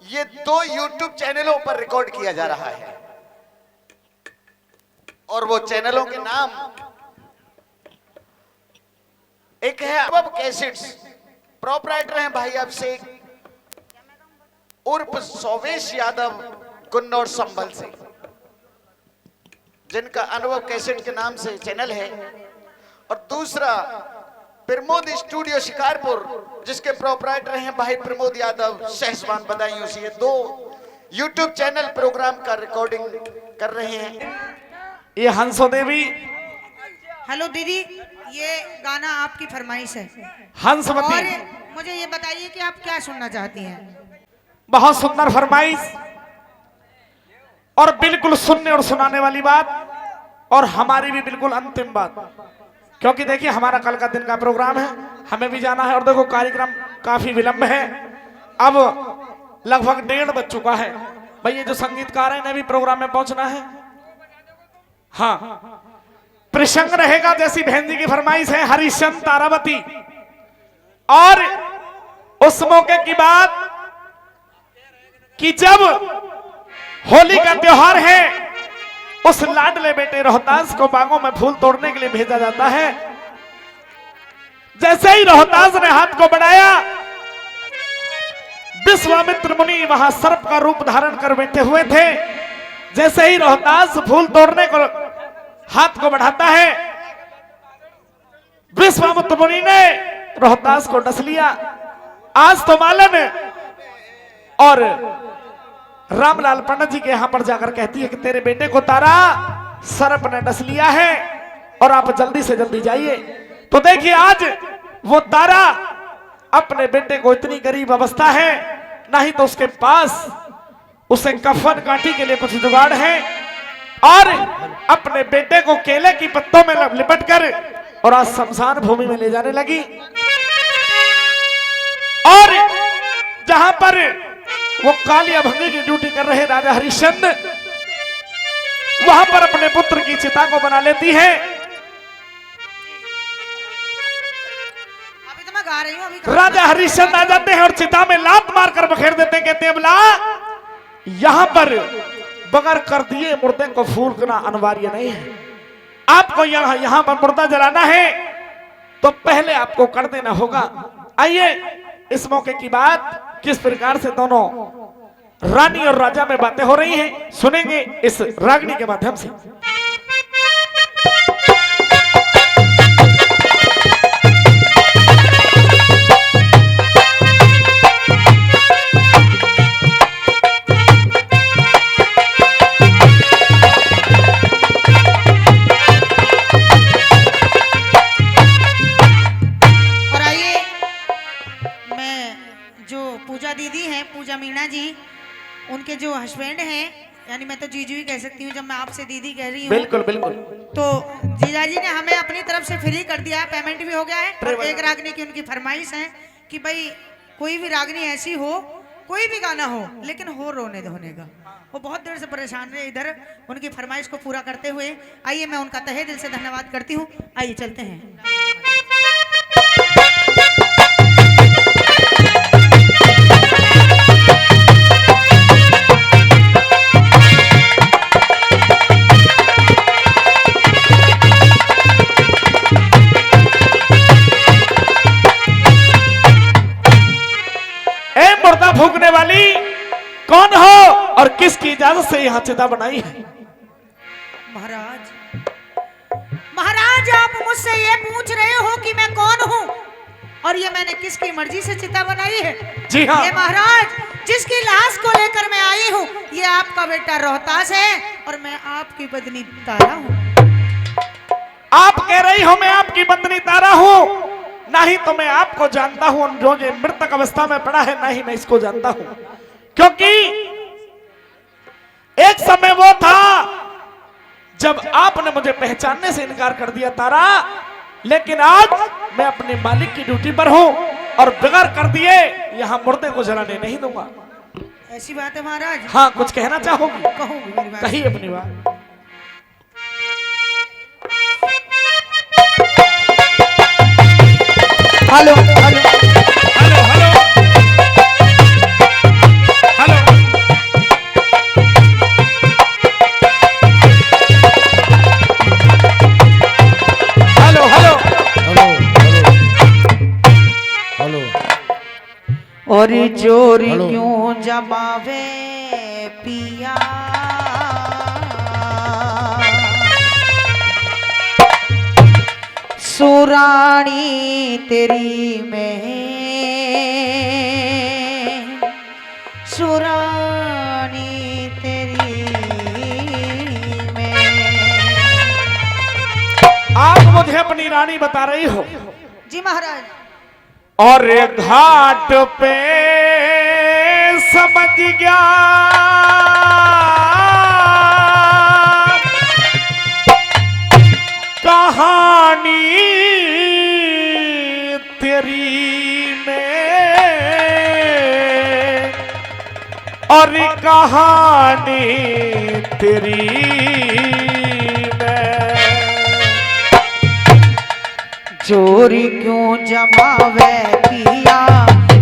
ये 2 YouTube चैनलों पर रिकॉर्ड किया जा रहा है और वो चैनलों के नाम एक है अनुभव कैसेट्स, प्रोपराइटर हैं भाई अभिषेक उर्फ सोवेश यादव कुन्नौर संभल से, जिनका अनुभव कैसेट के नाम से चैनल है। और दूसरा प्रमोद स्टूडियो शिकारपुर, जिसके प्रोपराइटर हैं भाई प्रमोद यादव सहसवान बदायूं से। ये 2 YouTube चैनल प्रोग्राम का रिकॉर्डिंग कर रहे हैं। ये हंसो देवी। हेलो दीदी, ये गाना आपकी फरमाइश है हंसमती। और मुझे ये बताइए कि आप क्या सुनना चाहती हैं। बहुत सुंदर फरमाइश और बिल्कुल सुनने और सुनाने वाली बात, और हमारी भी बिल्कुल अंतिम बात, क्योंकि देखिए हमारा कल का दिन का प्रोग्राम है, हमें भी जाना है। और देखो कार्यक्रम काफी विलंब है, अब लगभग 1:30 बज चुका है। भाई ये जो संगीतकार है इन्हें भी प्रोग्राम में पहुंचना है। हाँ, प्रसंग रहेगा जैसी बहन जी की फरमाइश है, हरिश्चंद्र तारावती। और उस मौके की बात कि जब होली का त्योहार है, उस लाडले बेटे रोहतास को बागों में फूल तोड़ने के लिए भेजा जाता है। जैसे ही रोहतास ने हाथ को बढ़ाया, विश्वामित्र मुनि वहां सर्प का रूप धारण कर बैठे हुए थे। जैसे ही रोहतास फूल तोड़ने को हाथ को बढ़ाता है, विश्वामित्र मुनि ने रोहतास को डस लिया। आज तो मालन और रामलाल पंडित जी के यहां पर जाकर कहती है कि तेरे बेटे को तारा सर्प ने डस लिया है और आप जल्दी से जल्दी जाइए। तो देखिए आज वो तारा अपने बेटे को, इतनी गरीब अवस्था है, नहीं तो उसके पास उसे कफन काटी के लिए कुछ जुगाड़ है, और अपने बेटे को केले की पत्तों में लिपट कर और आज शमशान भूमि में ले जाने लगी। और जहां पर वो कालिया भंगी की ड्यूटी कर रहे राजा हरिश्चंद्र, वहां पर अपने पुत्र की चिता को बना लेती है। अभी तो मैं गा रही हूँ, अभी राजा हरिश्चंद्र आ जाते हैं और चिता में लात मारकर बखेर देते हैं। कहते हैं बोला यहां पर बगैर कर दिए मुर्दे को फूंकना अनिवार्य नहीं है। आपको यहां पर मुर्दा जलाना है तो पहले आपको कर देना होगा। आइए इस मौके की बात किस प्रकार से दोनों रानी और राजा में बातें हो रही हैं, सुनेंगे इस रागनी के माध्यम से। पूजा मीणा जी, उनके जो हस्बैंड हैं, यानी मैं तो जीजू ही कह सकती हूँ जब मैं आपसे दीदी कह रही हूँ। बिल्कुल बिल्कुल। तो जीजाजी ने हमें अपनी तरफ से फ्री कर दिया है, पेमेंट भी हो गया है। और एक रागनी की उनकी फरमाइश है कि भाई कोई भी रागनी ऐसी हो, कोई भी गाना हो, लेकिन हो रोने धोने का। वो बहुत देर से परेशान है इधर, उनकी फरमाइश को पूरा करते हुए आइए मैं उनका तहे दिल से धन्यवाद करती हूँ। आइए चलते हैं। फूंकने वाली कौन हो और किसकी इजाजत से यहां चिता बनाई है? महाराज आप मुझसे ये पूछ रहे हो कि मैं कौन हूँ और ये मैंने किसकी मर्जी से चिता बनाई है? जी हाँ। ये महाराज जिसकी लाश को लेकर मैं आई हूँ, ये आपका बेटा रोहतास है और मैं आपकी बदनी तारा हूँ। आप कह रही हो मैं आपकी बंदनी तारा हूँ, नहीं तो मैं आपको जानता हूं। जो ये मृतक अवस्था में पड़ा है, नहीं मैं इसको जानता हूं, क्योंकि एक समय वो था जब आपने मुझे पहचानने से इनकार कर दिया तारा, लेकिन आज मैं अपने मालिक की ड्यूटी पर हूं और बगैर कर दिए यहां मुर्दे को जलाने नहीं दूंगा। ऐसी बात है महाराज? हाँ, कुछ कहना चाहोगी? कहूंगी मेरी बात। कही अपनी बात। Hello hello hello hello hello चोरी चोरी क्यों जमावे पिया, सुरानी तेरी में, सुरानी तेरी में। आप मुझे अपनी रानी बता रही हो? जी महाराज। और घाट पे समझ गया कहानी तेरी में, और कहानी तेरी में। चोरी क्यों जमावे पिया,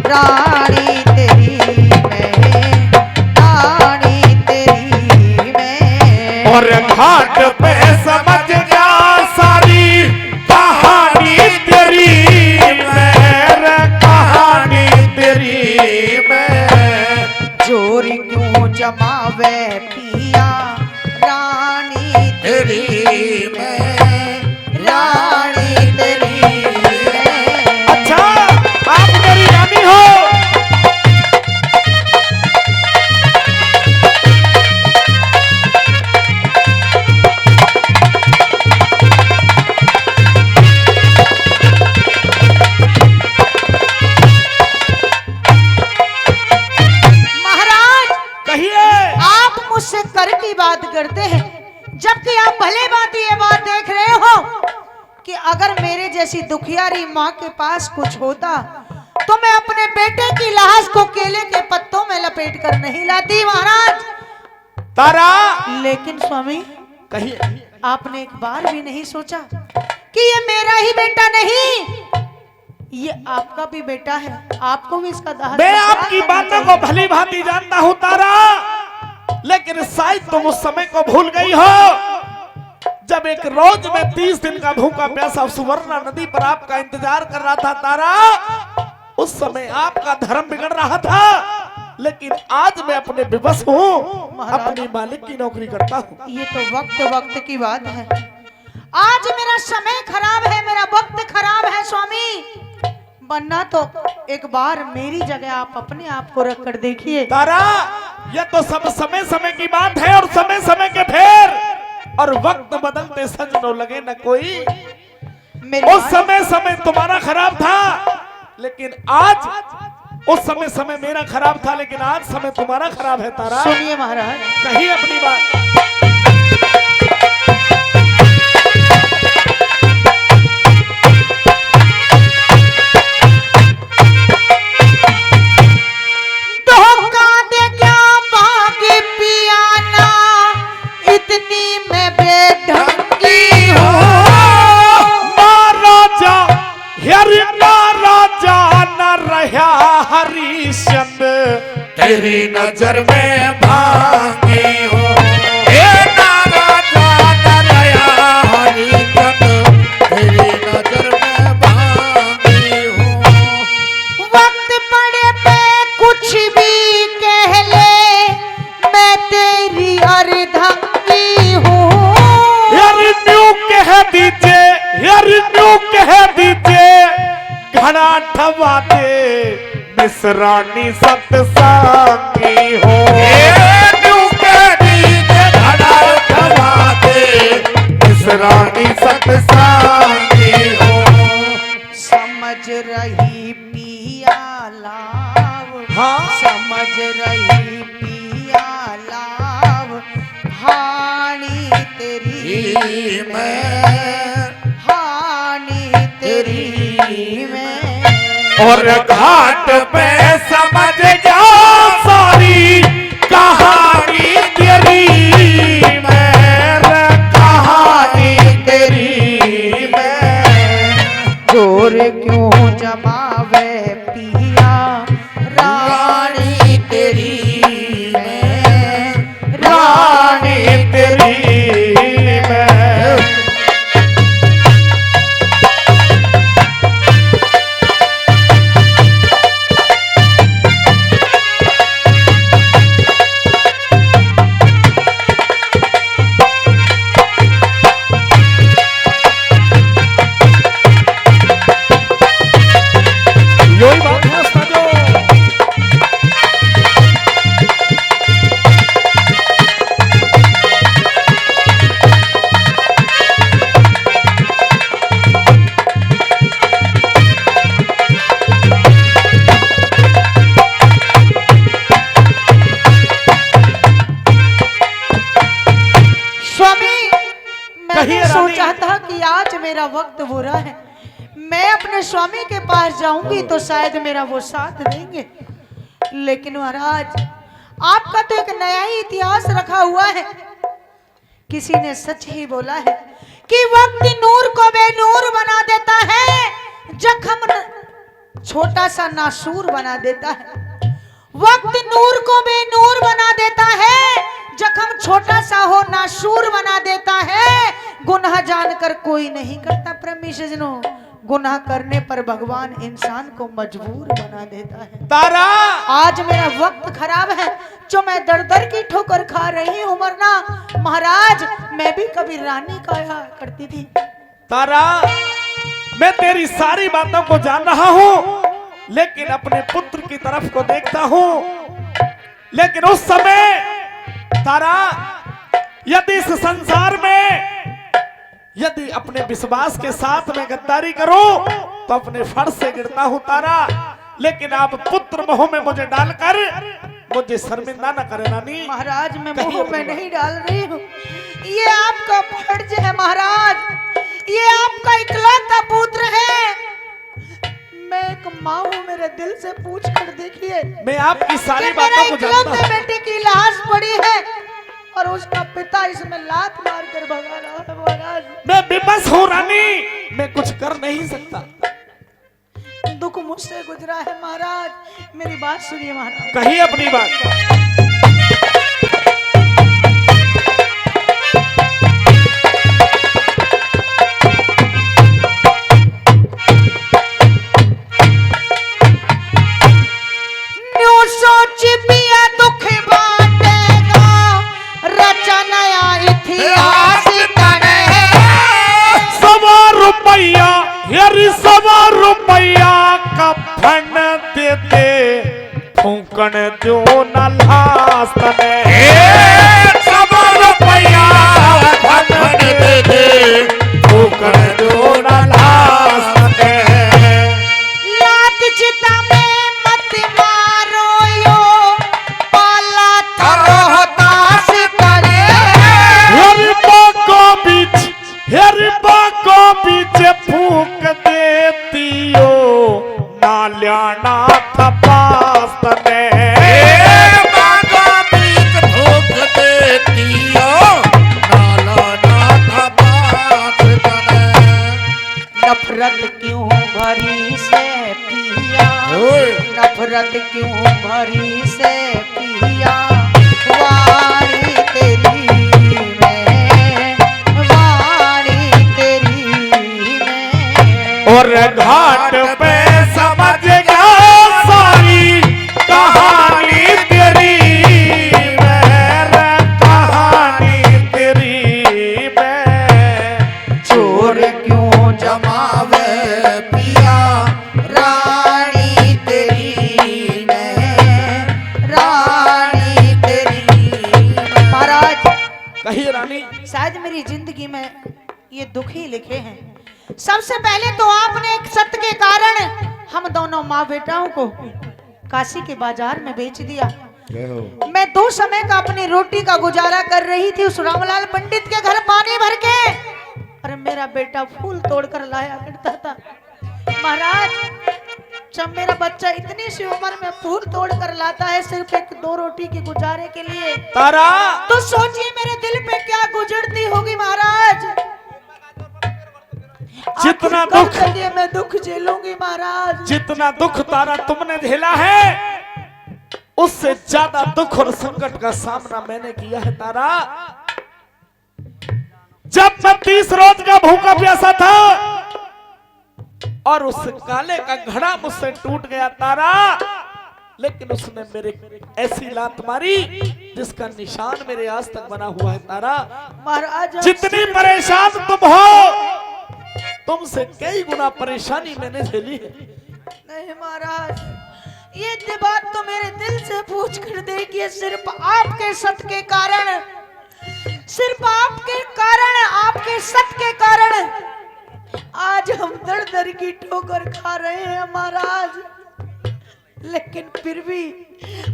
रानी तेरी में, रानी तेरी में। और घाट पे समझ गया सारी कहानी तेरी में, कहानी तेरी में। चोरी क्यों जमावे पिया, रानी तेरी में, रानी तेरी में। अच्छा, आप मेरी रानी हो? कर की बात करते हैं, जबकि आप भले बात ये बात देख रहे हो कि अगर मेरे जैसी दुखियारी माँ के पास कुछ होता तो मैं अपने बेटे की लाश को केले के पत्तों में लपेट कर नहीं लाती महाराज। तारा, लेकिन स्वामी कहिए, आपने एक बार भी नहीं सोचा कि ये मेरा ही बेटा नहीं, ये आपका भी बेटा है, आपको भी इसका दाह। मैं आपकी बातों को भली भांति जानता हूँ तारा, लेकिन शायद तुम उस समय को भूल गई हो जब एक रोज में 30 दिन का भूखा प्यासा सुवर्णा नदी पर आपका इंतजार कर रहा था तारा। उस समय आपका धर्म बिगड़ रहा था, लेकिन आज मैं अपने विवश हूँ, अपनी मालिक की नौकरी करता हूँ। ये तो वक्त वक्त की बात है। आज मेरा समय खराब है, मेरा वक्त खराब है स्वामी, बनना तो एक बार मेरी जगह आप अपने आप को रख कर देखिए। तारा, यह तो सब समय समय की बात है और समय समय के फेर, और वक्त बदलते सज न लगे न कोई। उस समय समय तुम्हारा खराब था, लेकिन आज उस समय समय मेरा खराब था, लेकिन आज समय तुम्हारा खराब है तारा। सुनिए महाराज, कहिए अपनी बात। तेरी नजर में भांगी हो, तेरी नजर में भांगी हो। वक्त पड़े पे कुछ भी कह ले, मैं तेरी अर्धंगी हूँ। यार न्यू कह दीजिए, यार न्यू कह दीजिए, घड़ा ठवा दे मिसरानी सतसंगी हो। मिसरानी सतसंगी हो। समझ रही पिया लाव, हाँ? समझ रही पिया लाव, हानि तेरी में, हानि तेरी में। और घाट पे समझ जा सारी कहानी तेरी में, कहानी तेरी में। चोर क्यों जमावे पिया, रानी तेरी में, रानी तेरी में। आज मेरा वक्त बुरा है, मैं अपने स्वामी के पास जाऊंगी तो शायद मेरा वो साथ देंगे, लेकिन महाराज आपका तो एक नया ही इतिहास रखा हुआ है। किसी ने सच ही बोला है कि वक्त नूर को बेनूर बना देता है, जख्म छोटा सा नासूर बना देता है। वक्त नूर को बेनूर बना देता है, जख्म छोटा सा हो नासूर बना देता है। गुनाह जानकर कोई नहीं करता प्रेमी सजनों, गुनाह करने पर भगवान इंसान को मजबूर बना देता है। तारा आज मेरा वक्त खराब है जो मैं दर दर की ठोकर खा रही हूँ, वरना महाराज मैं भी कभी रानी खाया करती थी। तारा, मैं तेरी सारी बातों को जान रहा हूँ, लेकिन अपने पुत्र की तरफ को देखता हूँ। लेकिन उस समय तारा, यदि इस संसार में यदि अपने विश्वास के साथ में गद्दारी करूं तो अपने फर्श से गिरता हूं तारा, लेकिन आप पुत्र मोह में मुझे डालकर मुझे शर्मिंदा न करे रानी। महाराज मैं मोह में नहीं डाल रही हूँ, ये आपका फर्ज है महाराज, ये आपका इकलौता पुत्र है। मैं एक माँ हूँ, मेरे दिल से पूछ कर देखिए, मैं आपकी सारी कि बातों को मेरे जानता इकलौते हूँ। बेटे की लाश पड़ी है और उसका पिता इसमें लात मार कर भगा रहा है महाराज। मैं विवश हूँ रानी, मैं कुछ कर नहीं सकता। दुख मुझसे गुजरा है महाराज, मेरी बात सुनिए महाराज। कही अपनी बात। सोच पिया दुख बाटेगा, रचा नया इतिहास तने। सवा रुपया यारी सवा रुपया का फन दे दे, फूकन जो न लास तने। सवा रुपया फन दे दे, फूकन जो न लास तने। लात चिता में मत मारो यो, पाला थारो ताश करे। हेरिबा को बीच फूक देती हो, नाल्याना थपास तने। नफरत क्यों भरी से पिया, नफरत क्यों भरी से पिया, वाणी तेरी में, वाणी तेरी में। और घाट पे समझ गया सारी कहानी तेरी में, कहानी तेरी में। चोर क्यों जमावे पिया, रानी तेरी में, रानी तेरी में। महाराज कही रानी। शायद मेरी जिंदगी में ये दुख ही लिखे हैं। सबसे पहले तो आपने एक सत्य के कारण हम दोनों माँ बेटाओं को काशी के बाजार में बेच दिया। मैं 2 समय का अपनी रोटी का गुजारा कर रही थी उस रामलाल पंडित के घर पानी भर के, और मेरा बेटा फूल तोड़कर लाया करता था। महाराज जब मेरा बच्चा इतनी सी उम्र में फूल तोड़कर लाता है सिर्फ 1-2 रोटी के गुजारे के लिए, तारा, तो सोचिए मेरे दिल पे क्या गुजरती होगी महाराज। जितना आखिर कब दुख- तक ये मैं दुख झेलूंगी महाराज। जितना दुख तारा तुमने झेला है, उससे ज्यादा दुख और संकट का सामना मैंने किया है तारा। जब मैं 30 रोज का भूखा प्यासा था और उस काले का घड़ा मुझसे टूट गया तारा, लेकिन उसने मेरे ऐसी लात मारी जिसका निशान मेरे आज तक बना हुआ है तारा। महाराज जितनी परेशान तुम हो, तुमसे कई गुना परेशानी मैंने झेली है। नहीं महाराज, ये बात तो मेरे दिल से पूछ कर देखिए, सिर्फ आपके सत्य के कारण, सिर्फ आपके कारण, आपके सत्य के कारण आज हम दर दर की ठोकर खा रहे हैं महाराज। लेकिन फिर भी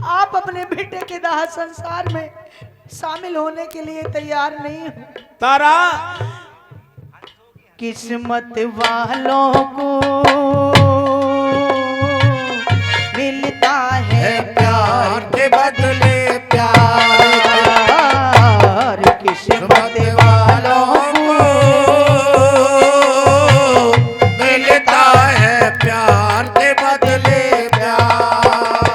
आप अपने बेटे के दाह संसार में शामिल होने के लिए तैयार नहीं हो। तारा, किस्मत वालों को मिलता है प्यार के बदले प्यार, किस्मत वालों को मिलता है प्यार के बदले प्यार।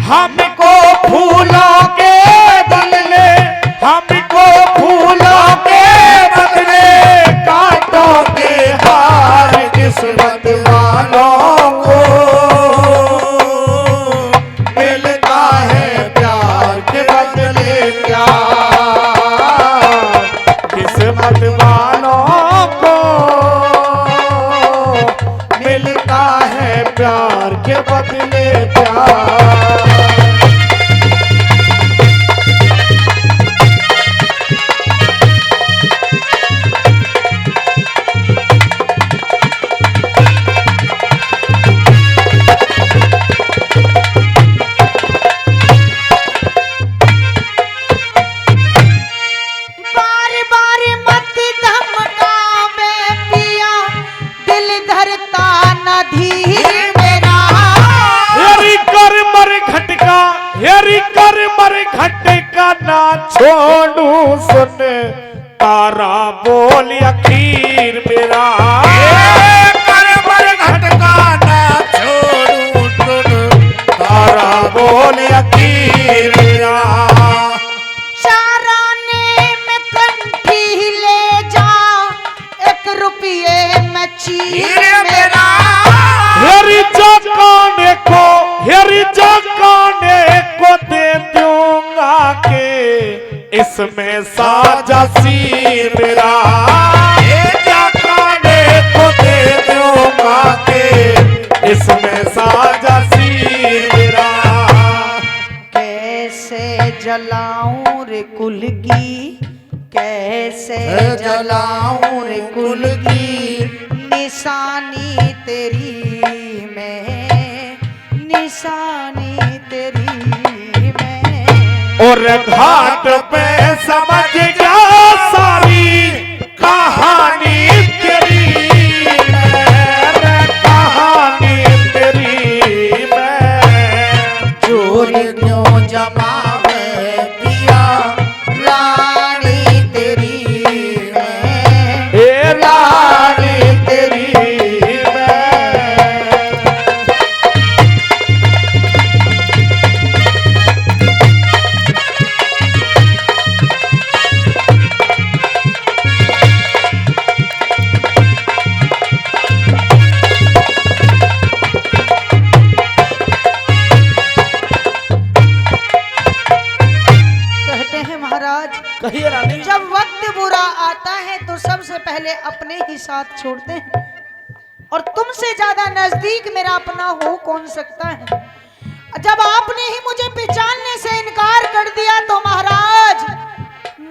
हमको फूलों के बदले, हमको फूलों के बदले कांटों के हार किस्मत वालों को मिलता है प्यार के बदले प्यार। किस्मत वालों को मिलता है प्यार के बदले प्यार। बार बार मत धमकावे पिया, दिल धरता न धीर मेरा। हेरी कर मर घटका, हेरी कर मर घटका ना छोड़ू सुन तारा बोल अखीर मेरा। कर मर घटका ना छोड़ू सुन तारा बोल अखीर मेरा। चाराने में कंठी ले जा, 1 रुपये में चीर मेरा। हेरी जगाने को, हेरी जगाने को दे दूंगा के इसमें साजा सीर मेरा। ये जगाने को दे दूंगा के इसमें साजा सीर मेरा। कैसे जलाऊं रे कुल की, कैसे जलाऊं रे कुल की, निशानी तेरी मैं, निशानी तेरी मैं। और घाट पे समझ गया सारी कहानी तेरी मैं, कहानी तेरी मैं। चोर क्यों जमावे पिया, रानी तेरी मैं, ए रानी तेरी मैं। कहते हैं महाराज, कहिए रानी। जब वक्त बुरा आता है तो सबसे पहले अपने ही साथ छोड़ते हैं, और तुमसे ज्यादा नजदीक मेरा अपना हो कौन सकता है। जब आपने ही मुझे पहचानने से इनकार कर दिया तो महाराज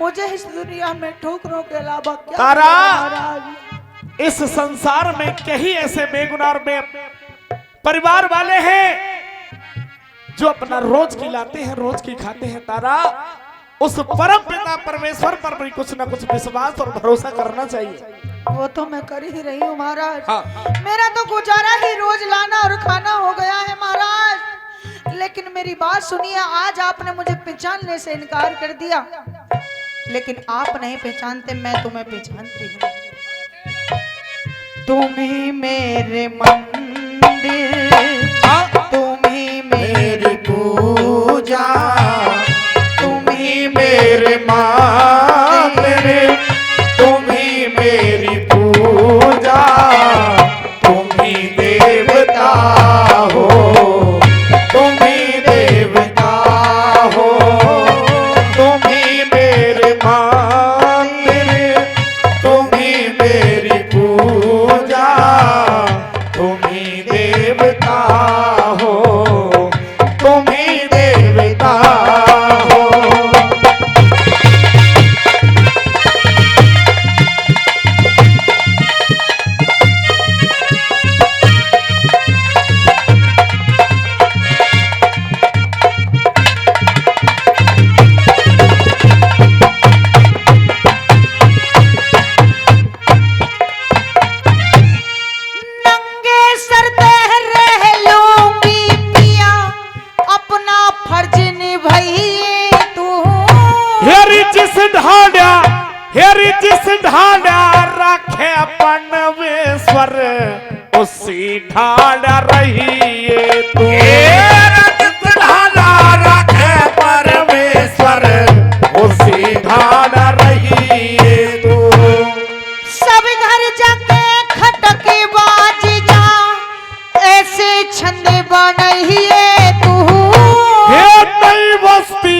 मुझे इस दुनिया में ठोकरों के अलावा क्या तारा, मिला महाराज। इस संसार में कई ऐसे बेगुनाह और परिवार वाले हैं जो अपना रोज की लाते हैं, रोज की खाते हैं। तारा, उस परम पिता परमेश्वर पर भी कुछ ना कुछ विश्वास और भरोसा करना चाहिए। वो तो मैं कर ही रही हूँ महाराज। हाँ। मेरा तो गुजारा ही रोज लाना और खाना हो गया है महाराज। लेकिन मेरी बात सुनिए, आज आपने मुझे पहचानने से इनकार कर दिया, लेकिन आप नहीं पहचानते, मैं तुम्हें पहचानती हूँ। तुम ही मेरे मंदिर, तुम ही मेरी पूजा, तुम ही मेरे मंदिर, तुम ही मेरी पूजा, तुम ही देवता हो, तुम ही देवता हो, तुम ही मेरे मंदिर, तुम ही मेरी पूजा, तुम ही देवता जिस ढाला रखे परमेश्वर उसी ढाला रहिए तू। जिस ढाला रखे परमेश्वर उसी ढाला रहिए तू। सब घर जाके खटके बाज जा, ऐसे छंद बनहिए तू। हे नई बस्ती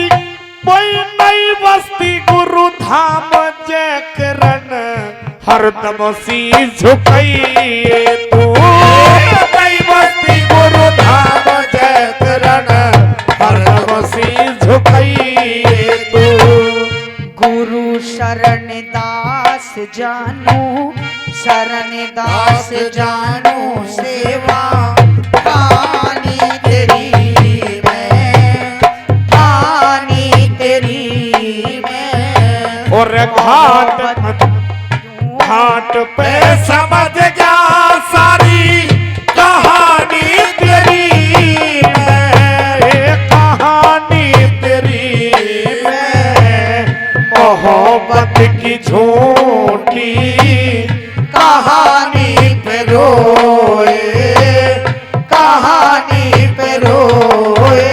कोई नई बस्ती गुरु धाम जय करण हरदम सी झुकाइए तू। नई बस्ती गुरु धाम जय करण हरदम सी झुकाइए तू। गुरु शरण दास जानू, शरण दास जानू सेवा पानी तेरी मैं, पानी तेरी मैं। और घाट पे समझ गया सारी कहानी तेरी मैं, कहानी तेरी मैं। मोहब्बत की झूठी कहानी पे रोए, कहानी पे रोए।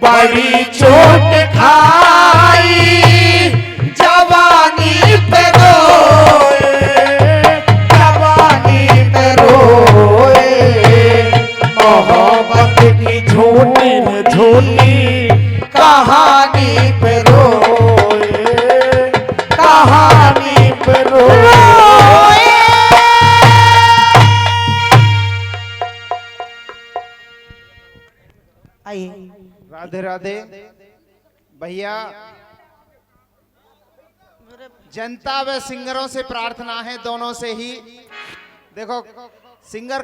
बड़ी चोट खाई जवानी पे रोए, जवानी पे रोए। मोहब्बत की झूठी झूठी कहानी पे रोए, कहानी पे रोए। आइए राधे राधे भैया। जनता व सिंगरों से प्रार्थना है, दोनों से ही। देखो सिंगर